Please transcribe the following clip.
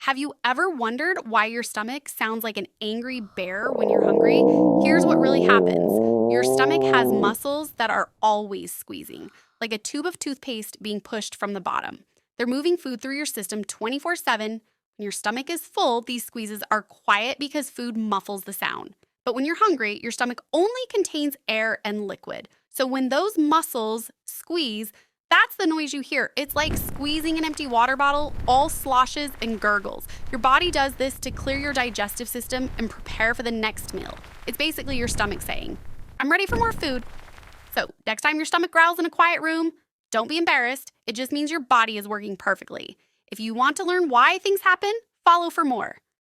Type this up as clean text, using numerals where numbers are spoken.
Have you ever wondered why your stomach sounds like an angry bear when you're hungry? Here's what really happens. Your stomach has muscles that are always squeezing, like a tube of toothpaste being pushed from the bottom. They're moving food through your system 24/7. When your stomach is full, these squeezes are quiet because food muffles the sound. But when you're hungry, your stomach only contains air and liquid. So when those muscles squeeze, that's the noise you hear. It's like squeezing an empty water bottle, all sloshes and gurgles. Your body does this to clear your digestive system and prepare for the next meal. It's basically your stomach saying, I'm ready for more food. So next time your stomach growls in a quiet room, don't be embarrassed. It just means your body is working perfectly. If you want to learn why things happen, follow for more.